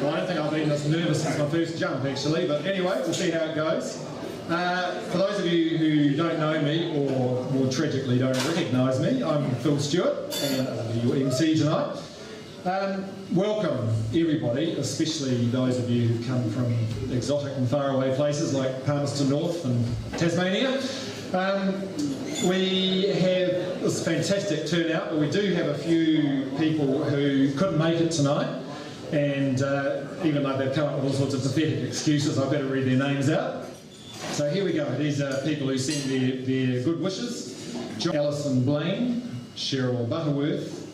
Well, I don't think I've been this nervous since my first jump, actually, but anyway, we'll see how it goes. For those of you who don't know me, or more tragically don't recognise me, I'm Phil Stewart, and I'll be your MC tonight. Welcome, everybody, especially those of you who come from exotic and faraway places like Palmerston North and Tasmania. We have this fantastic turnout, but we do have a few people who couldn't make it tonight, and even though they've come up with all sorts of pathetic excuses, I better read their names out. So here we go. These are people who send their good wishes. Alison Blaine, Cheryl Butterworth,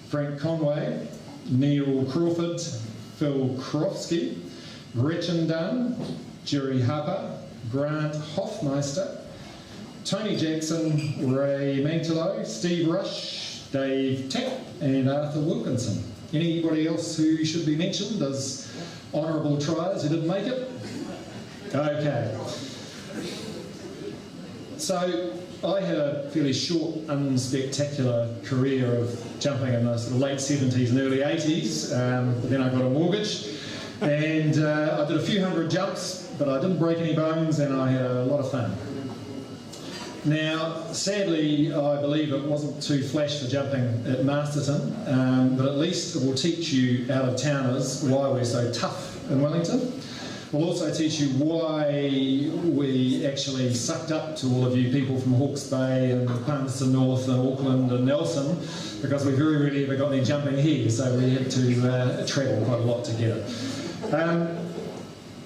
Frank Conway, Neil Crawford, Phil Krofsky, Gretchen Dunn, Jerry Harper, Grant Hoffmeister, Tony Jackson, Ray Mantelo, Steve Rush, Dave Tapp, and Arthur Wilkinson. Anybody else who should be mentioned as honourable triers who didn't make it? Okay. So I had a fairly short, unspectacular career of jumping in the sort of late 70s and early 80s, but then I got a mortgage, and I did a few hundred jumps, but I didn't break any bones, and I had a lot of fun. Now, sadly, I believe it wasn't too flash for jumping at Masterton, but at least it will teach you out-of-towners why we're so tough in Wellington. We'll also teach you why we actually sucked up to all of you people from Hawke's Bay and Palmerston North and Auckland and Nelson, because we very rarely ever got any jumping here, so we had to travel quite a lot to get it.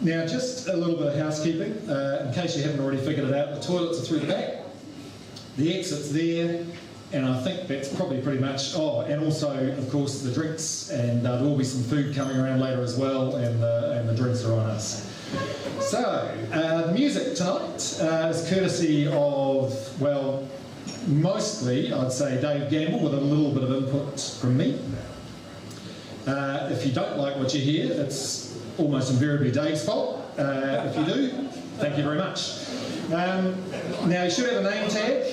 Now, just a little bit of housekeeping, in case you haven't already figured it out. The toilets are through the back, the exit's there, and I think that's probably pretty much, and also, of course, the drinks, and there will be some food coming around later as well, and the drinks are on us. So, the music tonight is courtesy of, well, mostly, I'd say, Dave Gamble, with a little bit of input from me. If you don't like what you hear, it's almost invariably Dave's fault. If you do, thank you very much. Now, you should have a name tag.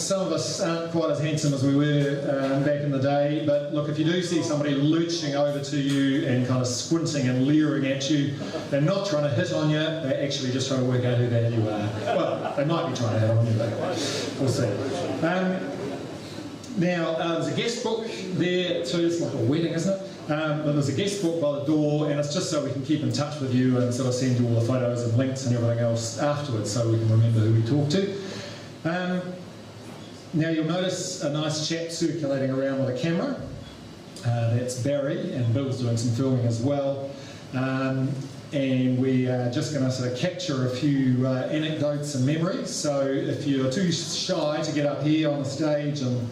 Some of us aren't quite as handsome as we were back in the day, but look, if you do see somebody lurching over to you and kind of squinting and leering at you, they're not trying to hit on you, they're actually just trying to work out who the hell you are. Well, they might be trying to hit on you, but we'll see. Now, there's a guest book there too. It's like a wedding, isn't it? But there's a guest book by the door, and it's just so we can keep in touch with you and sort of send you all the photos and links and everything else afterwards, so we can remember who we talked to. Now, you'll notice a nice chap circulating around with a camera. That's Barry, and Bill's doing some filming as well. And we are just going to sort of capture a few anecdotes and memories. So if you're too shy to get up here on the stage and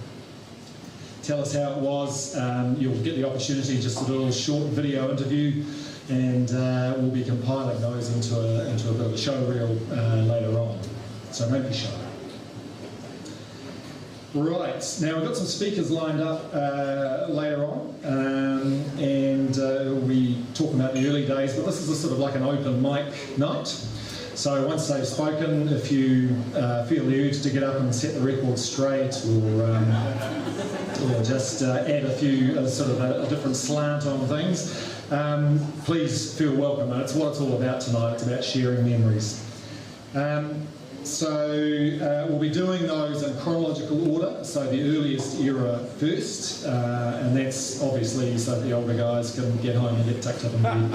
tell us how it was, you'll get the opportunity just to do a little short video interview, and we'll be compiling those into a bit of a show reel later on. So don't be shy. Right, now we've got some speakers lined up later on, and we'll be talking about the early days, but this is a sort of like an open mic night. So once they've spoken, if you feel the urge to get up and set the record straight, or just add a few, sort of a different slant on things, please feel welcome. And it's what it's all about tonight. It's about sharing memories. So we'll be doing those in chronological order, so the earliest era first, and that's obviously so the older guys can get home and get tucked up in bed.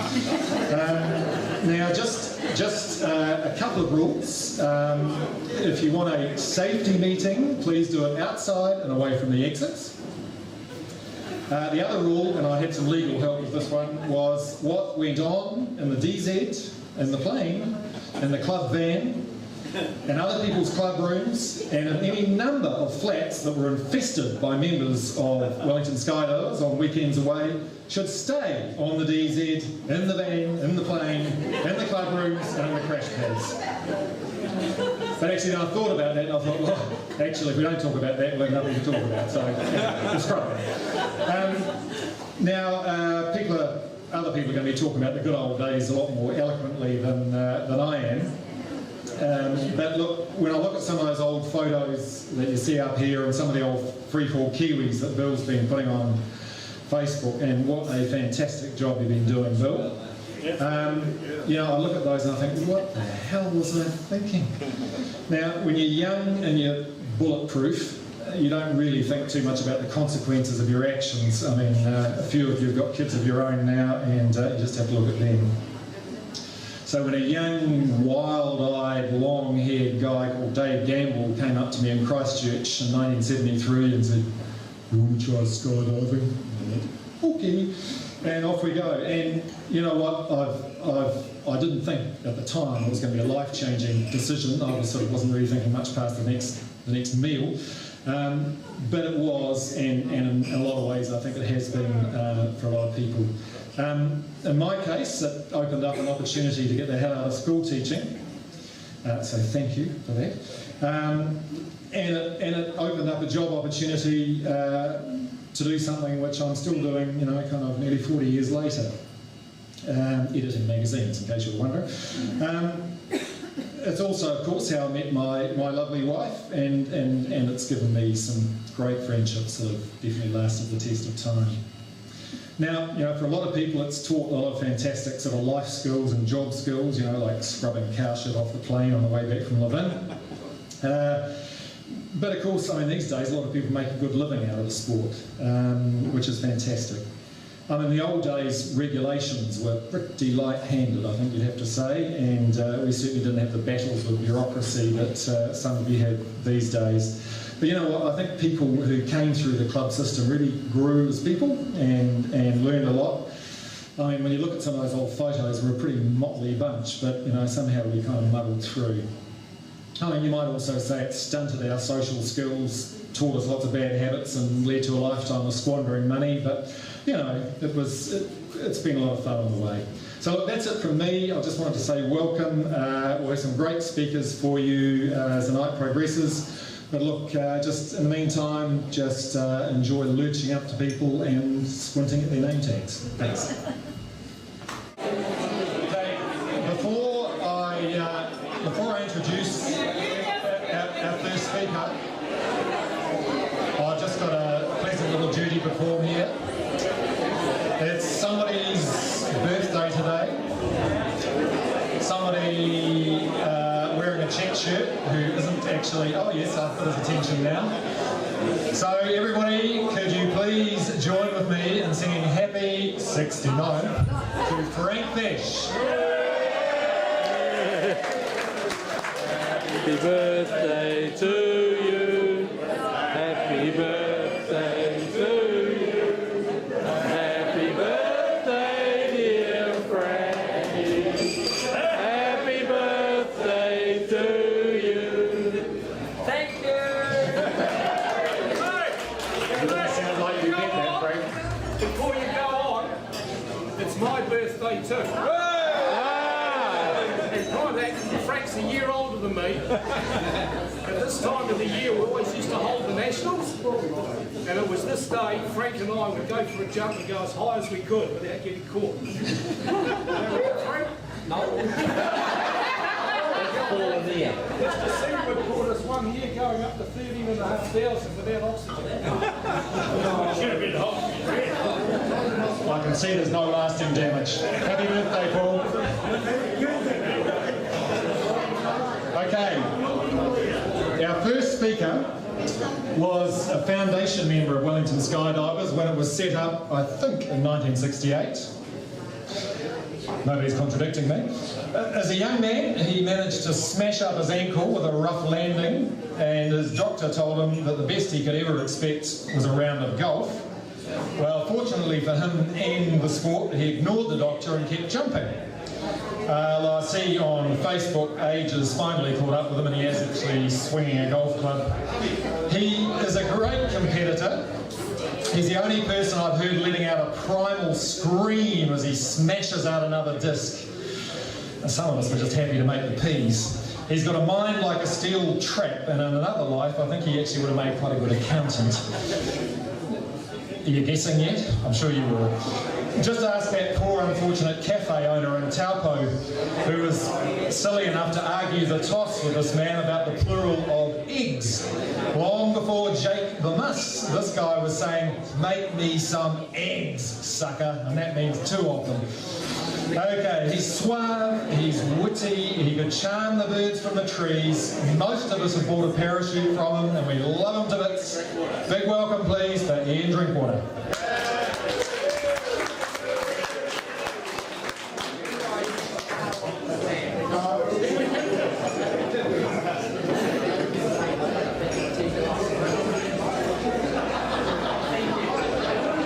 Now, just a couple of rules. If you want a safety meeting, please do it outside and away from the exits. The other rule, and I had some legal help with this one, was what went on in the DZ, in the plane, in the club van, and other people's club rooms, and in any number of flats that were infested by members of Wellington Skydivers on weekends away, should stay on the DZ, in the van, in the plane, in the club rooms, and in the crash pads. But actually, then I thought about that, and I thought, well, actually, if we don't talk about that, we'll have nothing to talk about, so it's great. Now, other people are going to be talking about the good old days a lot more eloquently than I am. But look, when I look at some of those old photos that you see up here, and some of the old free-fall Kiwis that Bill's been putting on Facebook, and what a fantastic job you've been doing, Bill. I look at those and I think, what the hell was I thinking? Now, when you're young and you're bulletproof, you don't really think too much about the consequences of your actions. I mean, a few of you have got kids of your own now, and you just have to look at them. So when a young, wild-eyed, long-haired guy called Dave Gamble came up to me in Christchurch in 1973 and said, "You want to try skydiving?" Okay. And off we go. And you know what? I didn't think at the time it was going to be a life-changing decision. I wasn't really thinking much past the next meal. But it was, and in a lot of ways I think it has been for a lot of people. In my case, it opened up an opportunity to get the hell out of school teaching. So thank you for that. And it opened up a job opportunity to do something which I'm still doing, kind of nearly 40 years later. Editing magazines, in case you were wondering. It's also, of course, how I met my lovely wife, and it's given me some great friendships that have definitely lasted the test of time. Now, for a lot of people, it's taught a lot of fantastic sort of life skills and job skills, like scrubbing cow shit off the plane on the way back from Levin. But of course, these days, a lot of people make a good living out of the sport, which is fantastic. In the old days, regulations were pretty light-handed, I think you'd have to say, and we certainly didn't have the battles with bureaucracy that some of you have these days. But you know what, I think people who came through the club system really grew as people and learned a lot. When you look at some of those old photos, we're a pretty motley bunch, but somehow we kind of muddled through. You might also say it stunted our social skills, taught us lots of bad habits and led to a lifetime of squandering money, but it's been a lot of fun on the way. So look, that's it from me. I just wanted to say welcome. We'll have some great speakers for you as the night progresses. But look, just in the meantime, just enjoy lurching up to people and squinting at their name tags. Thanks. Okay, before I introduce our first speaker, I've just got a pleasant little duty to perform here. It's somebody's birthday today. Somebody wearing a check shirt who isn't actually... Oh yes, I've got his attention now. So everybody, could you please join with me in singing Happy 69 to Frank Fesche. Happy birthday to you. Happy birthday to you. Happy birthday, dear Frankie. Happy birthday to you. Thank you. It doesn't sound like you get that, Frank. Before you go on, it's my birthday too. And part of that, Frank's a year older than me. At this time of the year, we always used to hold the Nationals. And it was this day, Frank and I would go for a jump and go as high as we could without getting caught. Frank? No. Mr. Stewart brought us 1 year going up to 13,500 without oxygen. Should have been hot. I can see there's no lasting damage. Happy birthday, Paul. Okay, our first speaker was a foundation member of Wellington Skydivers when it was set up, I think, in 1968. Nobody's contradicting me. As a young man, he managed to smash up his ankle with a rough landing, and his doctor told him that the best he could ever expect was a round of golf. Well, fortunately for him and the sport, he ignored the doctor and kept jumping. I see on Facebook, Age has finally caught up with him and he is actually swinging a golf club. He is a great competitor. He's the only person I've heard letting out a primal scream as he smashes out another disc. And some of us were just happy to make the peas. He's got a mind like a steel trap, and in another life, I think he actually would have made quite a good accountant. Are you guessing yet? I'm sure you will. Just ask that poor unfortunate cafe owner in Taupo who was silly enough to argue the toss with this man about the plural of eggs long before before Jake the Muss. This guy was saying, make me some eggs, sucker, and that means 2 of them. Okay, he's suave, he's witty, he could charm the birds from the trees. Most of us have bought a parachute from him and we love him to bits. Big welcome please for Ian Drinkwater.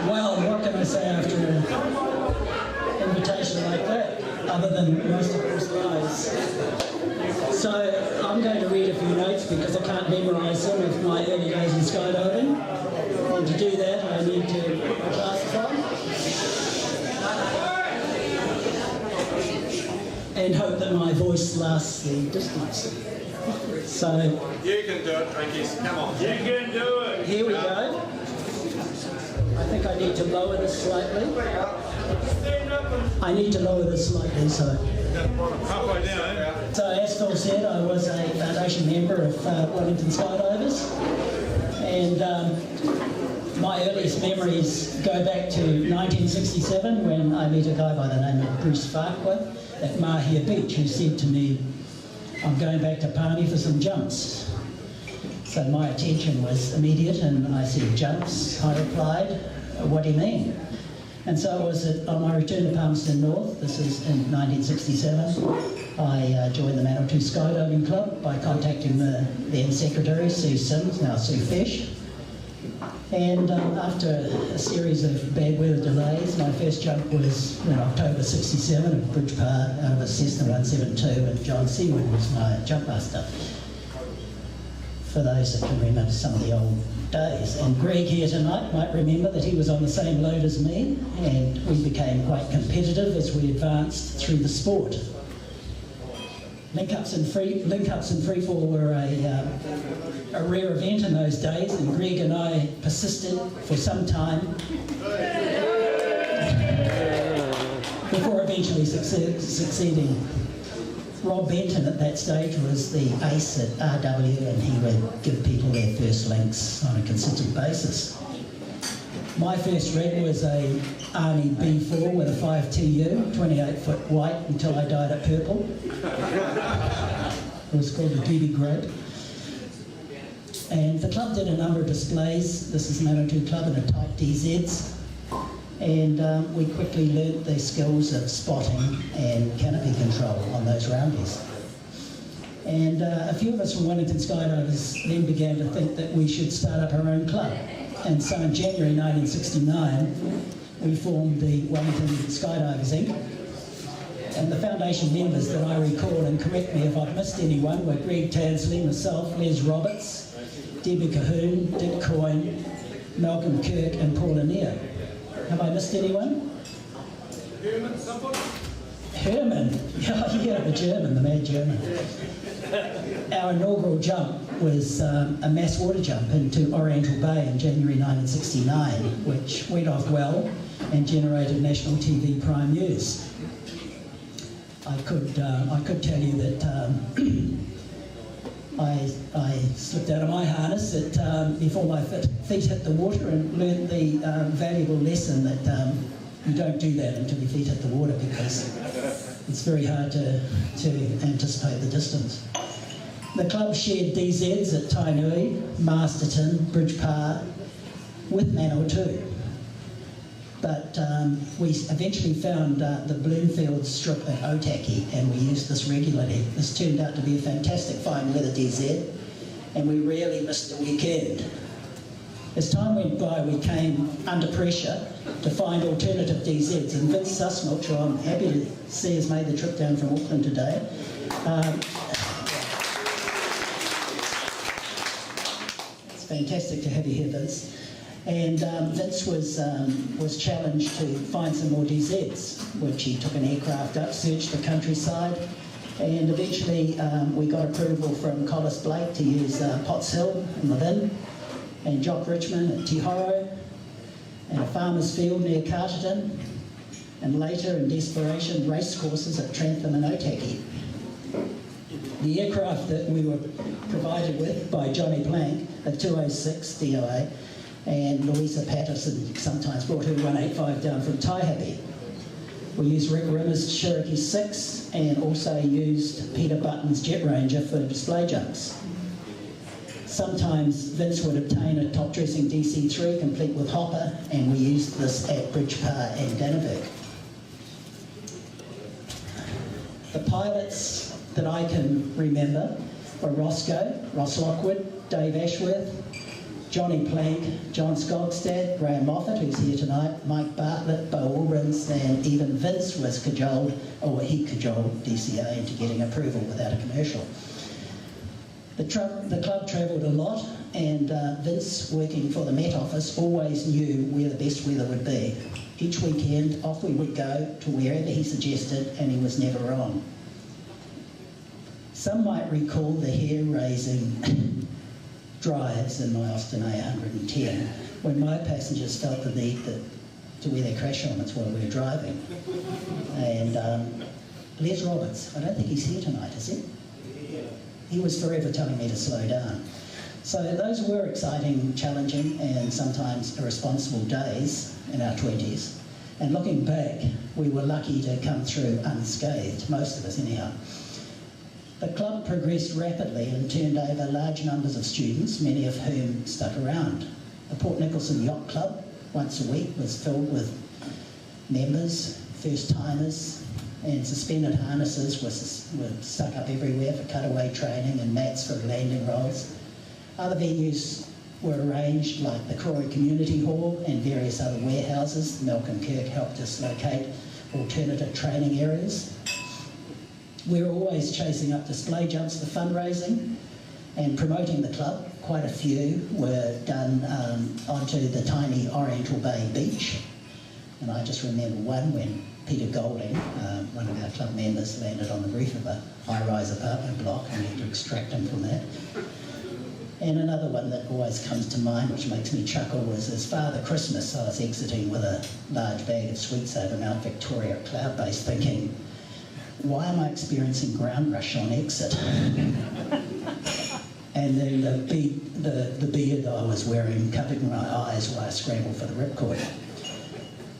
Well, what can I say after an invitation like that, other than most of course lies? So I'm going to read a few notes because I can't memorise some of my early days in skydiving. And to do that, I need to put my glasses on and hope that my voice lasts the distance. So You can do it, Frankies. Come on. You can do it. here we go. I think I need to lower this slightly. I need to lower this slightly, so. Halfway down, eh? So as Phil said, I was a foundation member of Wellington Skydivers, and my earliest memories go back to 1967 when I met a guy by the name of Bruce Farquhar at Mahia Beach who said to me, I'm going back to Palmy for some jumps. So my attention was immediate and I said, jumps? I replied, what do you mean? And so it was on my return to Palmerston North, this is in 1967, I joined the Manawatu Skydiving Club by contacting the then secretary, Sue Sims, now Sue Fesche. And after a series of bad weather delays, my first jump was in October 67 at Bridge Park out of a Cessna 172, and John Seaward was my jump master. For those that can remember some of the old days. And Greg here tonight might remember that he was on the same load as me, and we became quite competitive as we advanced through the sport. Link-ups and freefall were a rare event in those days, and Greg and I persisted for some time before eventually succeeding. Rob Benton at that stage was the ace at RW, and he would give people their first links on a consistent basis. My first rig was a Army B4 with a 5TU, 28-foot white until I dyed it purple. It was called a duty grade. And the club did a number of displays. This is Manawatu Club in a type DZs. And we quickly learnt the skills of spotting and canopy control on those roundies. And a few of us from Wellington Skydivers then began to think that we should start up our own club. And so in January 1969, we formed the Wellington Skydivers Inc. And the foundation members that I recall, and correct me if I've missed anyone, were Greg Tansley, myself, Les Roberts, Debbie Cahoon, Dick Coyne, Malcolm Kirk and Paul Anea. Have I missed anyone? Herman, somebody? Herman, yeah, the German, the mad German. Our inaugural jump was a mass water jump into Oriental Bay in January 1969, which went off well and generated national TV prime news. I could tell you that I slipped out of my harness before my feet hit the water and learnt the valuable lesson that you don't do that until your feet hit the water, because it's very hard to anticipate the distance. The club shared DZs at Tainui, Masterton, Bridge Park with Manawatu. But we eventually found the Bloomfield strip at Otaki, and we used this regularly. This turned out to be a fantastic fine weather DZ, and we rarely missed a weekend. As time went by, we came under pressure to find alternative DZs, and Vince Sussmilch, who I'm happy to see has made the trip down from Auckland today. It's fantastic to have you here, Vince. And Vince was challenged to find some more DZs, which he took an aircraft up, searched the countryside, and eventually we got approval from Collis Blake to use Potts Hill in the Lynn, and Jock Richmond at Tihoro, and a farmer's field near Carterton, and later, in desperation, race courses at Trantham and Otaki. The aircraft that we were provided with by Johnny Plank, a 206 DOA, and Louisa Patterson sometimes brought her 185 down from Taihape. We used Rick Rimmer's Cherokee 6 and also used Peter Button's Jet Ranger for display jumps. Sometimes Vince would obtain a top-dressing DC-3 complete with hopper, and we used this at Bridgepa and Danneberg. The pilots that I can remember were Ross Lockwood, Dave Ashworth, Johnny Plank, John Skogstad, Graham Moffat, who's here tonight, Mike Bartlett, Bo Ulrins, and even Vince was cajoled, or he cajoled DCA into getting approval without a commercial. The club travelled a lot, and Vince, working for the Met Office, always knew where the best weather would be. Each weekend, off we would go to wherever he suggested, and he was never wrong. Some might recall the hair-raising drives in my Austin A110 when my passengers felt the need to wear their crash helmets while we were driving. And Les Roberts, I don't think he's here tonight, is he? He was forever telling me to slow down. So those were exciting, challenging, and sometimes irresponsible days in our 20s. And looking back, we were lucky to come through unscathed, most of us anyhow. The club progressed rapidly and turned over large numbers of students, many of whom stuck around. The Port Nicholson Yacht Club, once a week, was filled with members, first-timers, and suspended harnesses were stuck up everywhere for cutaway training and mats for landing rolls. Other venues were arranged like the Croy Community Hall and various other warehouses. Malcolm Kirk helped us locate alternative training areas. We were always chasing up display jumps for fundraising and promoting the club. Quite a few were done onto the tiny Oriental Bay beach. And I just remember one when Peter Golding, one of our club members, landed on the roof of a high-rise apartment block and we had to extract him from that. And another one that always comes to mind, which makes me chuckle, was his Father Christmas. I was exiting with a large bag of sweets over Mount Victoria at Cloud Base thinking, why am I experiencing ground rush on exit? And then the beard I was wearing covered my eyes while I scrambled for the ripcord.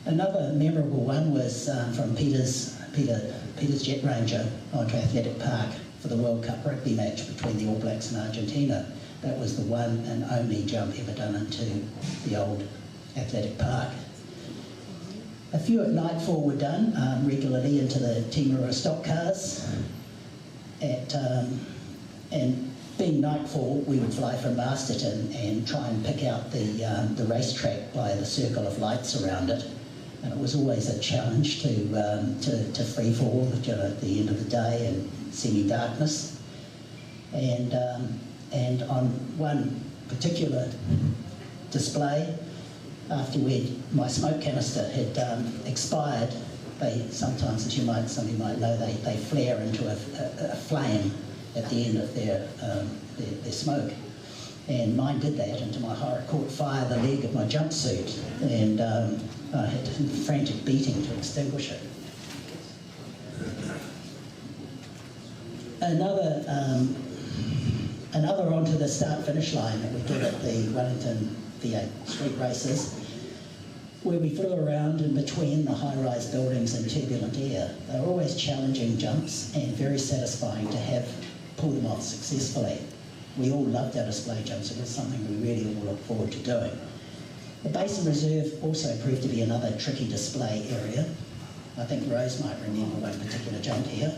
Another memorable one was from Peter's Jet Ranger onto Athletic Park for the World Cup rugby match between the All Blacks and Argentina. That was the one and only jump ever done into the old Athletic Park. A few at nightfall were done regularly into the Timaru stock cars. And being nightfall, we would fly from Masterton and try and pick out the racetrack by the circle of lights around it. And it was always a challenge to free fall at the end of the day in semi-darkness. And on one particular display, after my smoke canister had expired, they sometimes, as some of you might know, they flare into a flame at the end of their smoke. And mine did that, and to my horror caught fire the leg of my jumpsuit, and I had a frantic beating to extinguish it. Another onto the start-finish line that we did at the Wellington V8 street races, where we flew around in between the high-rise buildings and turbulent air. They were always challenging jumps and very satisfying to have pulled them off successfully. We all loved our display jumps. It was something we really all looked forward to doing. The Basin Reserve also proved to be another tricky display area. I think Rose might remember one particular jump here.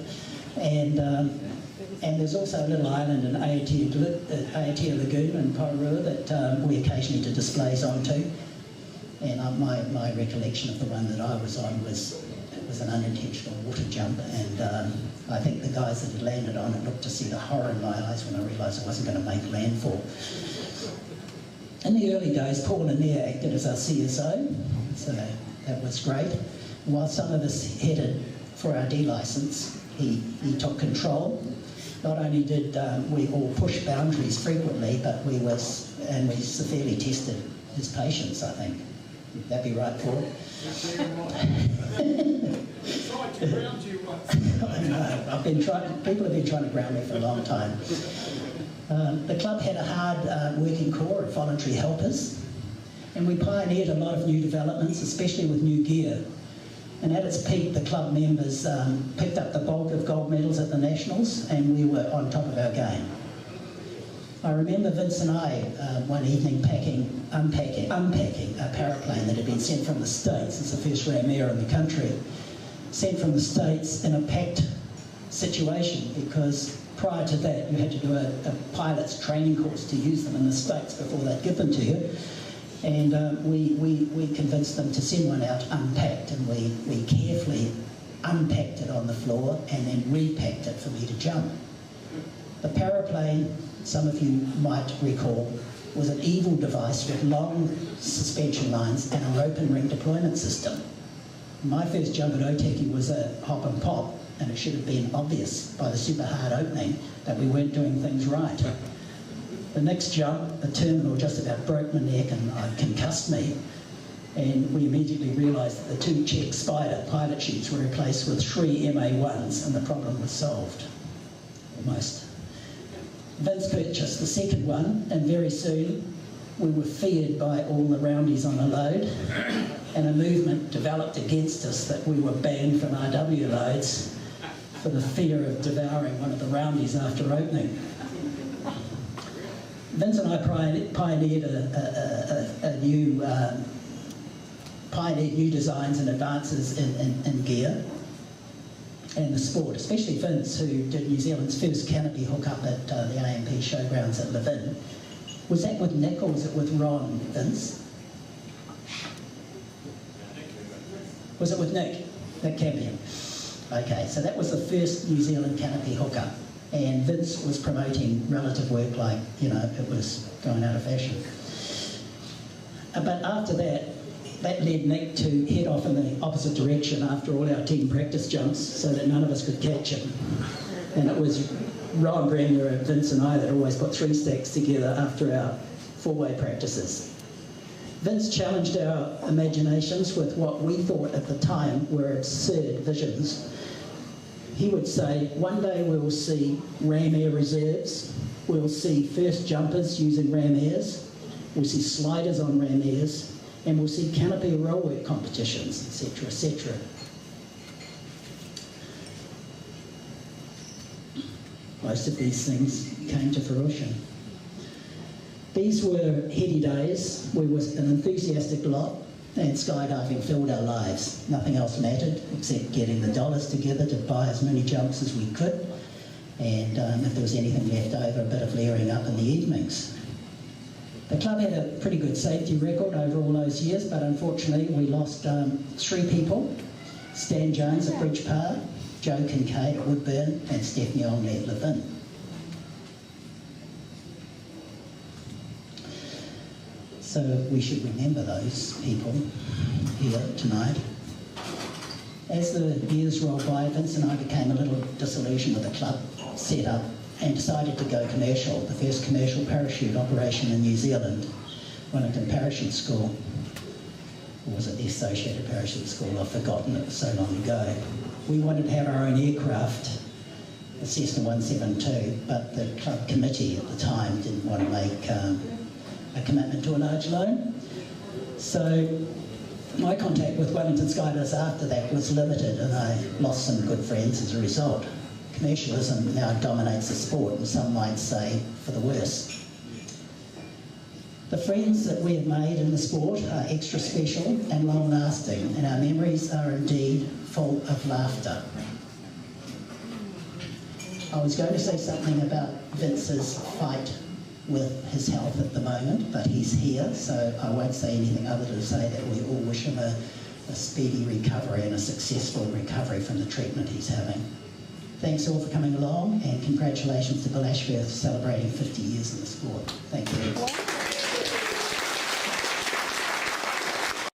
And there's also a little island in Aotea Lagoon in Porirua that we occasionally did displays onto. And my recollection of the one that I was on was it was an unintentional water jump, and I think the guys that had landed on it looked to see the horror in my eyes when I realised I wasn't going to make landfall. In the early days, Paul Lanier acted as our CSO, so that was great. While some of us headed for our D licence, he took control. Not only did we all push boundaries frequently, but we severely tested his patience, I think. Would that be right, Paul? Tried to ground you once. I know. People have been trying to ground me for a long time. The club had a hard working core of voluntary helpers, and we pioneered a lot of new developments, especially with new gear. And at its peak, the club members picked up the bulk of gold medals at the Nationals, and we were on top of our game. I remember Vince and I one evening unpacking a paraplane that had been sent from the States. It's the first ram air in the country. Sent from the States in a packed situation, because prior to that you had to do a pilot's training course to use them in the States before they'd give them to you. And we convinced them to send one out unpacked, and we carefully unpacked it on the floor and then repacked it for me to jump. The paraplane, some of you might recall, was an evil device with long suspension lines and a rope and ring deployment system. My first jump at Otaki was a hop and pop, and it should have been obvious by the super hard opening that we weren't doing things right. The next jump, the terminal just about broke my neck and concussed me, and we immediately realised that the two Czech Spider pilot chutes were replaced with 3 MA1s, and the problem was solved, almost. Vince purchased the second one, and very soon we were feared by all the roundies on the load, and a movement developed against us that we were banned from RW loads for the fear of devouring one of the roundies after opening. Vince and I pioneered new designs and advances in gear and the sport, especially Vince, who did New Zealand's first canopy hookup at the AMP showgrounds at Levin. Was that with Nick or was it with Ron, Vince? Was it with Nick Campion? Okay, so that was the first New Zealand canopy hookup. And Vince was promoting relative work like, you know, it was going out of fashion. But after that led Nick to head off in the opposite direction after all our team practice jumps so that none of us could catch him. And it was Ron Bremner, Vince and I that always put 3 stacks together after our 4-way practices. Vince challenged our imaginations with what we thought at the time were absurd visions. He would say, one day we'll see ram air reserves, we'll see first jumpers using ram airs, we'll see sliders on ram airs, and we'll see canopy rollwork competitions, etc., etc. Most of these things came to fruition. These were heady days. We were an enthusiastic lot, and skydiving filled our lives. Nothing else mattered except getting the dollars together to buy as many jumps as we could, and if there was anything left over, a bit of layering up in the evenings. The club had a pretty good safety record over all those years, but unfortunately we lost 3 people: Stan Jones at Bridge Park, Joe Kincaid at Woodburn, and Stephanie Olney at Levin. So we should remember those people here tonight. As the years rolled by, Vince and I became a little disillusioned with the club setup and decided to go commercial. The first commercial parachute operation in New Zealand, Wellington Parachute School. Or was it the Associated Parachute School? I've forgotten, it was so long ago. We wanted to have our own aircraft, the Cessna 172, but the club committee at the time didn't want to make a commitment to a large loan. So my contact with Wellington Skydivers after that was limited, and I lost some good friends as a result. Commercialism now dominates the sport, and some might say for the worse. The friends that we have made in the sport are extra special and long-lasting, and our memories are indeed full of laughter. I was going to say something about Vince's fight with his health at the moment, but he's here, so I won't say anything other than to say that we all wish him a speedy recovery and a successful recovery from the treatment he's having. Thanks all for coming along, and congratulations to Bill Ashworth celebrating 50 years in the sport. Thank you.